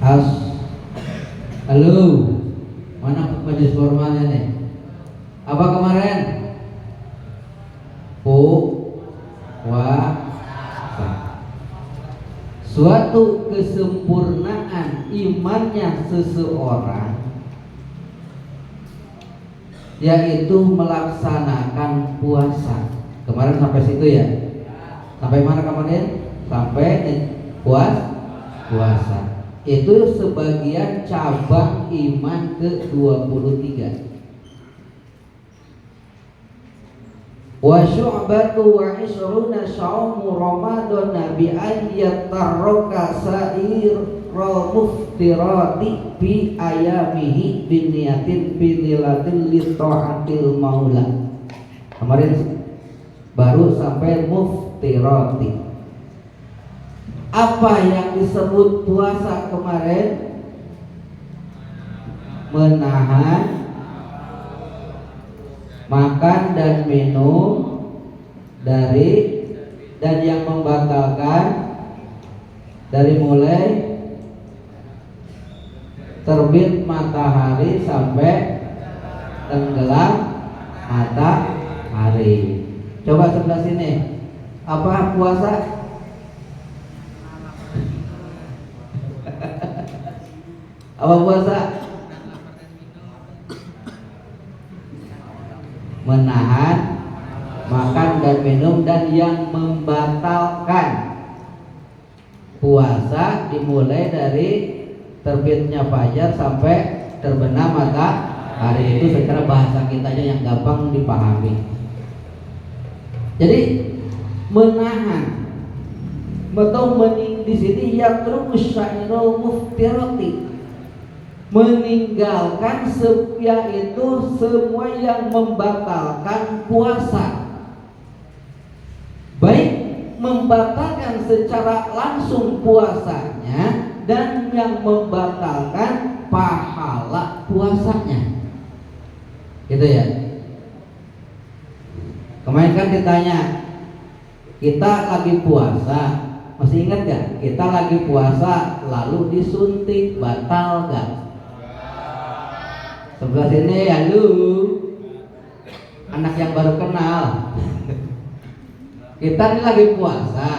As, halo, mana majelis formalnya nih? Apa kemarin? Puasa. Suatu kesempurnaan imannya seseorang, yaitu melaksanakan puasa. Kemarin sampai situ ya? Sampai mana kemarin? Sampai puasa. Itu sebagian cabang iman ke-23. Wa syu'batu wa isruna syaumu ramadana bi an yatarraka sa'irul muftirati bi ayamihi bin niyatin bi nilatin li ta'atil maula. Kemarin baru sampai muftirati. Apa yang disebut puasa kemarin? Menahan makan dan minum dari dan yang membatalkan dari mulai terbit matahari sampai tenggelam matahari. Coba sebelah sini. Apa puasa? Apa puasa? Menahan makan dan minum dan yang membatalkan. Puasa dimulai dari terbitnya fajar sampai terbenam matahari. Itu secara bahasa kitanya yang gampang dipahami. Jadi menahan atau di sini yatrus sa'irul muftirati, meninggalkan yaitu semua yang membatalkan puasa, baik membatalkan secara langsung puasanya dan yang membatalkan pahala puasanya. Gitu ya. Kemarin kan ditanya, kita lagi puasa, masih ingat gak? Kita lagi puasa lalu disuntik, batal gak? Sebelah sini ya lu, anak yang baru kenal. Kita ini lagi puasa,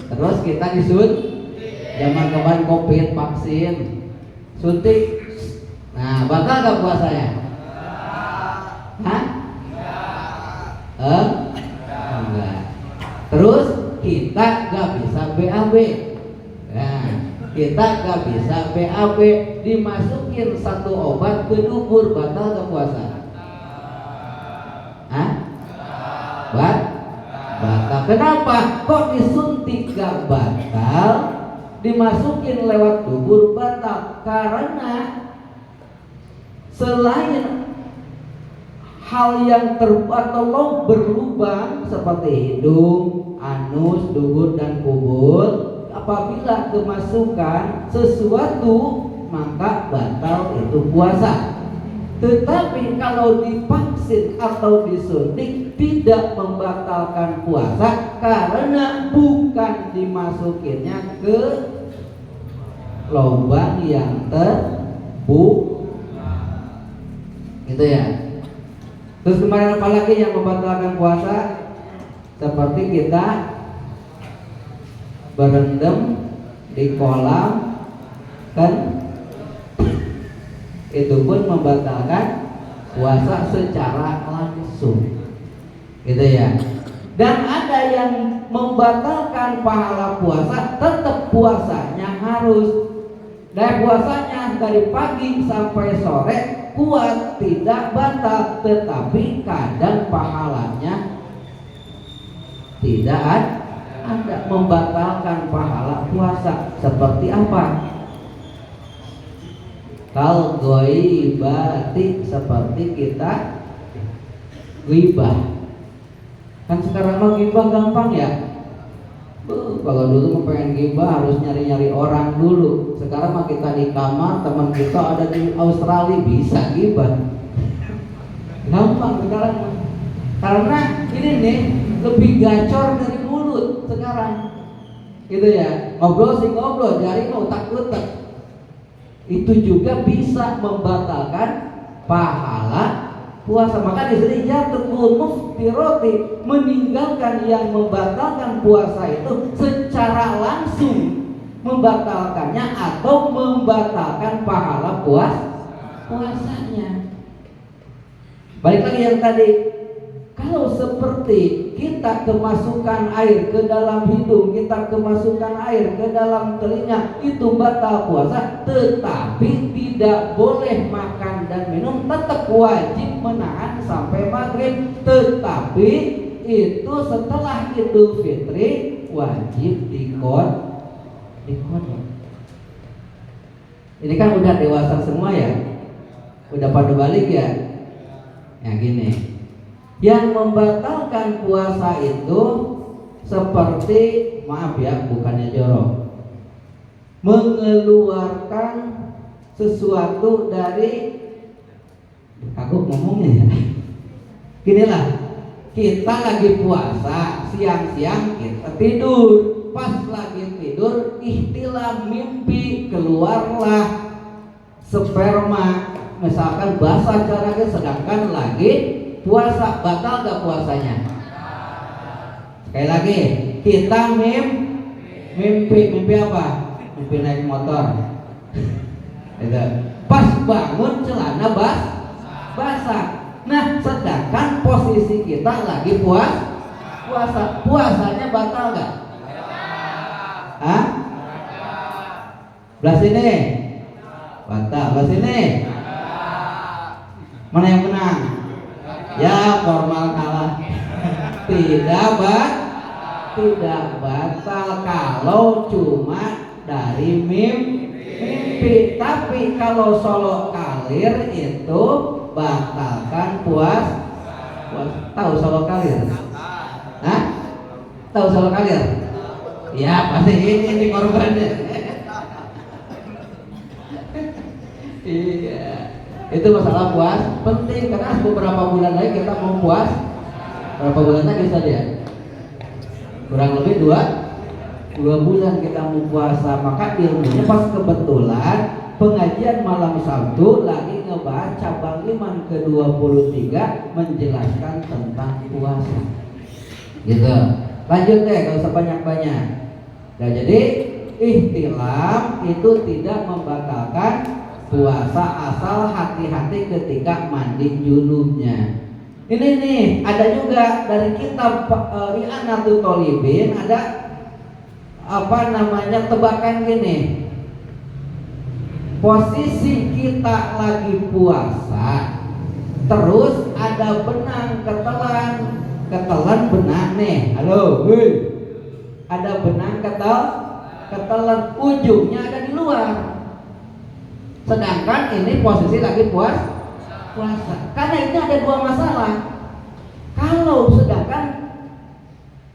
terus kita zaman kemarin COVID, vaksin, suntik. Nah, batal gak puasanya? Hah? Enggak. Terus kita gak bisa BAB. Nah, kita gak bisa BAB, dimasukin satu obat ke dubur, batal gak puasa? Hah? Batal. Kenapa? Kok disuntik gak batal, dimasukin lewat dubur batal? Karena selain hal yang atau berlubang seperti hidung, anus, dubur dan kubur, apabila kemasukan sesuatu maka batal itu puasa. Tetapi kalau divaksin atau disuntik tidak membatalkan puasa karena bukan dimasukinnya ke lubang yang terbuka. Gitu ya. Terus kemarin apa lagi yang membatalkan puasa? Seperti kita berendam di kolam, kan itu pun membatalkan puasa secara langsung. Gitu ya. Dan ada yang membatalkan pahala puasa, tetap puasanya harus. Dan puasanya dari pagi sampai sore kuat, tidak batal, tetapi kadang pahalanya tidak ada, membatalkan pahala puasa. Seperti apa? Kal ghaibati, seperti kita ghibah. Kan sekarang mah ghibah gampang ya. Kalau dulu mau pengen ghibah harus nyari-nyari orang dulu. Sekarang mah kita di kamar, teman kita ada di Australia, bisa ghibah. Gampang sekarang. Karena ini nih lebih gacor dari mulut sekarang. gitu ya, ngobrol sih ngobrol, jari mau utak-utak. Itu juga bisa membatalkan pahala puasa. Maka di sini yatrukul muftirati, meninggalkan yang membatalkan puasa itu secara langsung membatalkannya atau membatalkan pahala puasanya. Balik lagi yang tadi, kalau seperti kita kemasukan air ke dalam hidung, kita kemasukan air ke dalam telinga, itu batal puasa, tetapi tidak boleh makan dan minum, tetap wajib menahan sampai maghrib. Tetapi itu setelah Idul Fitri wajib dikodok. Ini kan udah dewasa semua ya, udah pada balik ya. Ya gini, yang membatalkan puasa itu seperti, maaf ya, bukannya jorok, mengeluarkan sesuatu dari, aku ngomongnya ya, ginilah, kita lagi puasa, siang-siang kita tidur, pas lagi tidur ihtilam, mimpi, keluarlah sperma, misalkan basah caranya, sedangkan lagi puasa, batal gak puasanya? Sekali lagi, kita mimpi apa? Mimpi naik motor. Pas bangun celana basah. Nah, sedangkan posisi kita lagi puasa, puasanya batal gak? Hah? Belah sini batal, belah sini. Mana yang menang? Ya, formal kalah. Tidak batal kalau cuma dari mimpi. Tapi kalau solok kalir itu batalkan puasa. Tahu solok kalir? Hah? Tahu solok kalir? Ya, pasti ini korbannya. Iya. Itu masalah puas penting, karena beberapa bulan lagi kita mau puas. Berapa bulan lagi saja? Kurang lebih 2 bulan kita mau puasa. Maka ilmunya pas kebetulan pengajian malam Sabtu lagi ngebahas cabang iman ke-23, menjelaskan tentang puasa. Gitu. Lanjut deh, gak usah banyak-banyak. Nah, jadi ihtilam itu tidak membatalkan puasa asal hati-hati ketika mandi junubnya. Ini nih, ada juga dari kitab I'anatul Thalibin, ada tebakan gini. Posisi kita lagi puasa, terus ada benang ketelan benang nih. Halo, ada benang ketelan, ujungnya ada di luar. Sedangkan ini posisi lagi puasa. Karena ini ada 2 masalah. Kalau sedangkan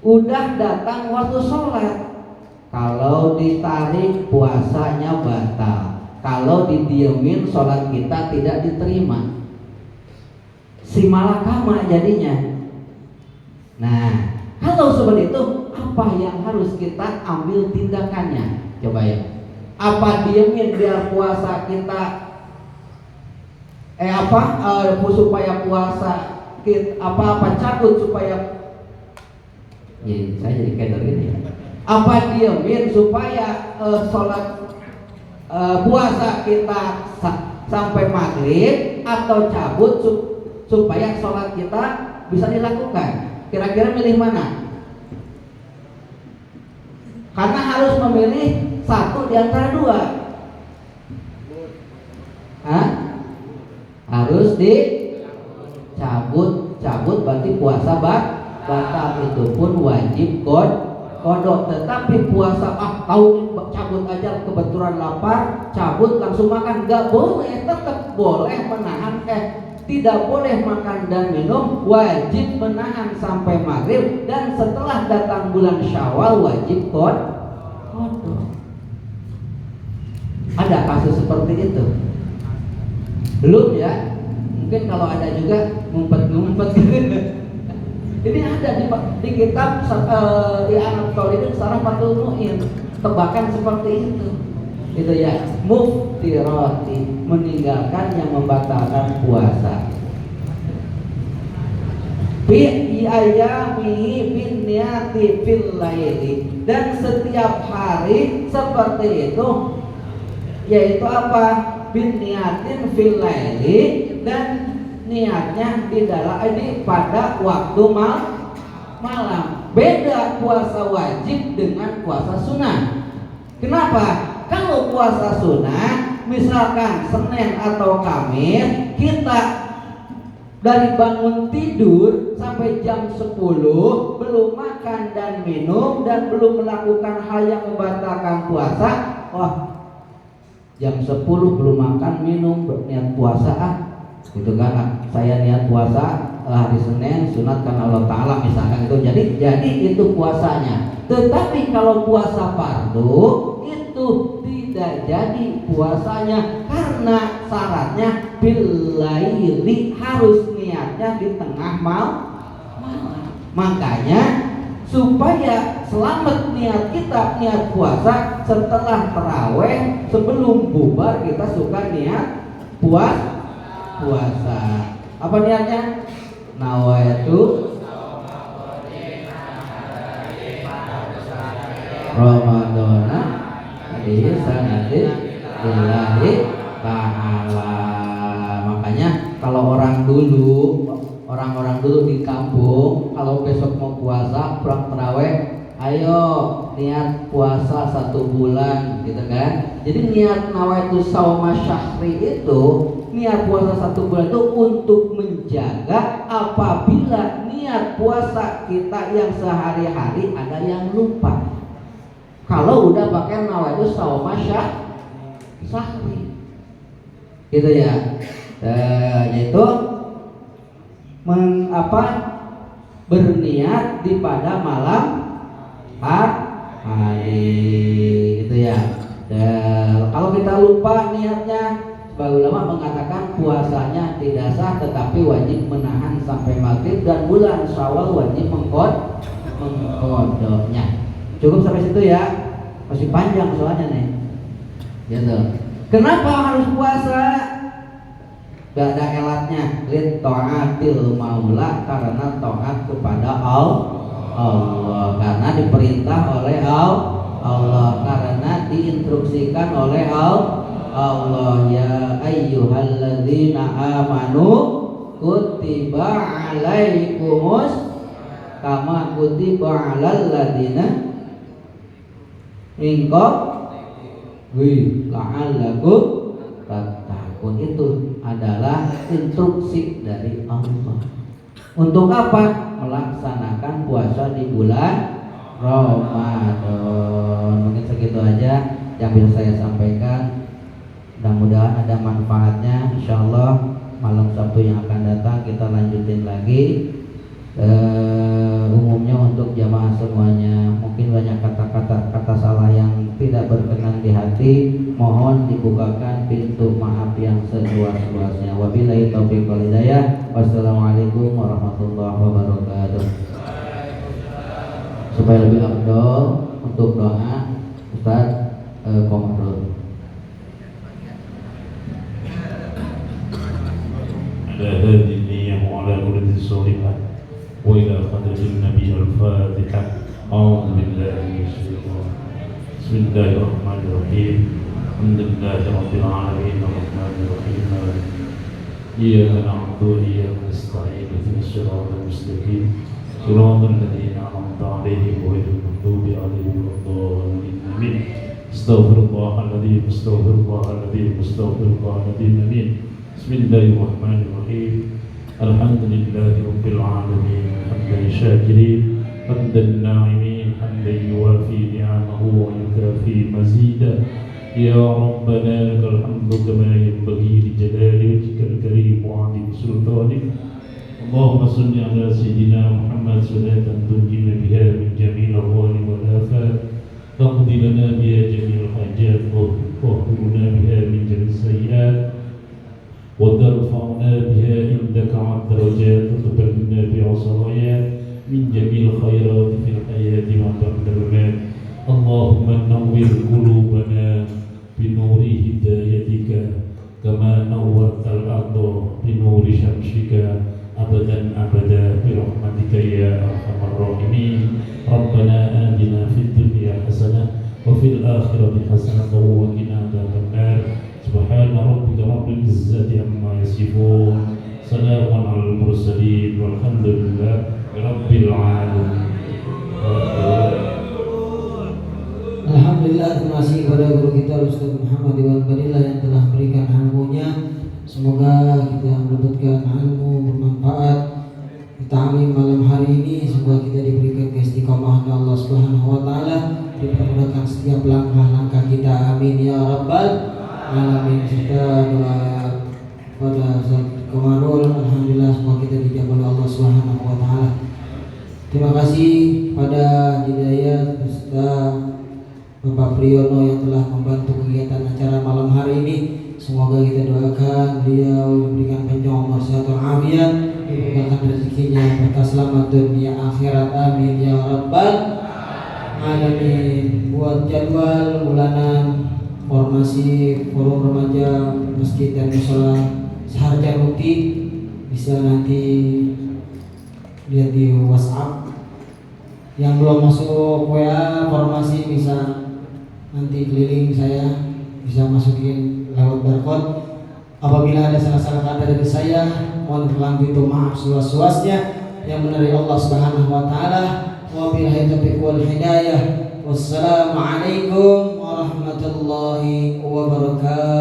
udah datang waktu sholat, kalau ditarik puasanya batal. Kalau didiemin sholat kita tidak diterima. Si malakama jadinya. Nah, kalau seperti itu, apa yang harus kita ambil tindakannya? Coba ya. Apa diemin biar puasa kita supaya puasa kita apa cabut supaya saya jadi kader ini ya. Apa diemin supaya sholat puasa kita sampai maghrib, atau cabut supaya sholat kita bisa dilakukan? Kira-kira milih mana? Karena harus memilih satu di antara 2. Hah? Harus dicabut berarti puasa batal, itu pun wajib kodok. Tetapi puasa tahu cabut aja, kebetulan lapar, cabut langsung makan, gak boleh. Tetap boleh menahan, tidak boleh makan dan minum, wajib menahan sampai maghrib, dan setelah datang bulan Syawal wajib kodok. Ada kasus seperti itu? Belum ya? Mungkin kalau ada juga ngumpet-ngumpet. Ini ada di kitab di Anak Tolibin Sarah Fathul Mu'in, tebakan seperti itu. Itu ya, muftirati, meninggalkan yang membatalkan puasa. Bi ayamihi bin niyati fil laili, dan setiap hari seperti itu, yaitu apa? Bin niyatin fil laili, dan niatnya di dalam ini pada waktu malam. Beda puasa wajib dengan puasa sunnah. Kenapa? Kalau puasa sunnah, misalkan Senin atau Kamis, kita dari bangun tidur sampai jam 10 belum makan dan minum dan belum melakukan hal yang membatalkan puasa. Wah, jam 10 belum makan minum berniat puasa gitu kan, saya niat puasa hari Senin sunat karena Allah Ta'ala misalkan itu, jadi itu puasanya. Tetapi kalau puasa fardu itu tidak jadi puasanya, karena syaratnya bilaili, harus niatnya di tengah malam. Makanya supaya selamat niat kita, niat puasa setelah taraweh, sebelum bubar kita suka niat puasa. Apa niatnya? Nawaitu Ramadana di sanati lillahi ta'ala. Makanya kalau orang-orang dulu di kampung, kalau besok mau puasa pulang taraweh, ayo niat puasa 1 bulan gitu kan. Jadi niat nawaitu sauma syahri itu, niat puasa 1 bulan itu untuk menjaga apabila niat puasa kita yang sehari-hari ada yang lupa. Kalau udah pakai nawaitu sauma syahri gitu ya, yaitu berniat di pada malam hari gitu ya. Kalau kita lupa niatnya, sebagian ulama mengatakan puasanya tidak sah, tetapi wajib menahan sampai maghrib, dan bulan Syawal wajib mengkodoknya. Cukup sampai situ ya, masih panjang soalnya nih gitu. Kenapa harus puasa? Gak ada elatnya, lid ta'atil maula, karena taat kepada Allah, karena diperintah oleh Allah, karena diinstruksikan oleh Allah. Ya ayyuhalladzina amanu kutiba alaikumus kama kutiba alal ladzina min qablikum la'allakum tattaqun. Itu adalah instruksi dari Allah. Untuk apa? Melaksanakan puasa di bulan Ramadan. Mungkin segitu aja yang bisa saya sampaikan. Mudah-mudahan ada manfaatnya. Insyaallah malam Sabtu yang akan datang kita lanjutin lagi. Umumnya untuk jamaah semuanya, mungkin banyak kata salah yang tidak berkenan di hati, mohon dibukakan pintu maaf yang seluas-luasnya. Wabillahi taufiq wal hidayah. Wassalamualaikum warahmatullahi wabarakatuh. Supaya lebih afdol untuk doa, Ustaz Komarul. Ala hadhihi niyyah wa ala kulli shalihat wa ila hadratin nabiy al-fatihah. A'udzu billahi minasy syaithanir rajim. Bismillahirrahmanirrahim. Alhamdulillahi rabbil alamin arrahmanir rahim. Iyyaka na'budu wa iyyaka nasta'in. Ihdinas siratal mustaqim. Siratal ladzina an'amta 'alaihim ghairil maghdubi 'alaihim waladdallin. Amin. Astaghfirullahaladzim. Amin. Bismillahirrahmanirrahim. Alhamdulillahi rabbil alamin. Hamdan syakirin, hamdan na'imin, hamdan yuwafi ni'amahu wa yukafi mazida. Ya Rabbana lakal hamdu kama yanbaghi li jalali wajhikal karim wa 'azimi sultanik. Allahumma salli ala sayyidina Muhammad salatan tunjina biha min jami'il ahwali wal afat, taqdi lana biha jami'al hajat, wa tahfiruna biha min jami'is sayyi'at, wa tarfa'na biha indaka 'ad darajat, wa tuballigna biha salawat. من جميع الخيرات في الحياة وبعد الممات. اللهم نور قلوبنا بنور هدايتك كما نورت الأرض بنور شمسك أبدا أبدا برحمتك يا أرحم الراحمين. ربنا آتنا في الدنيا حسنة وفي الآخرة حسنة وقنا عذاب النار. سبحان ربك رب العزة عما يصفون سلام على المرسلين والحمد لله رب العالمين. Alhamdulillah, terima kasih kepada guru kita Ustaz Muhammad Iwan Badillah yang telah memberikan ilmunya. Semoga kita mendapatkan ilmu bermanfaat di ta'lim malam hari ini. Semoga kita diberikan keistiqomahan oleh Allah Subhanahu wa taala, dipermudahkan setiap langkah-langkah kita. Amin ya rabbal alamin. Serta doa pada Ustaz Komarul, alhamdulillah semoga kita dijabah oleh Allah Subhanahu wa taala. Terima kasih pada Hidayat beserta Bapak Priyono yang telah membantu kegiatan acara malam hari ini. Semoga kita doakan beliau diberikan panjang umur, sehat walafiat, diberikan rezekinya berkah selamat dunia akhirat. Amin ya rabbal alamin. Buat jadwal bulanan formasi forum remaja masjid dan mushola Sarjamukti bisa nanti lihat di WhatsApp. Yang belum masuk WA formasi bisa nanti keliling, saya bisa masukin lewat barcode. Apabila ada salah-salah kata dari saya, mohon berkenan itu maaf seluas-luasnya. Yang benar dari Allah Subhanahu wa taala. Wabillahi taufiq wal hidayah. Wassalamualaikum warahmatullahi wabarakatuh.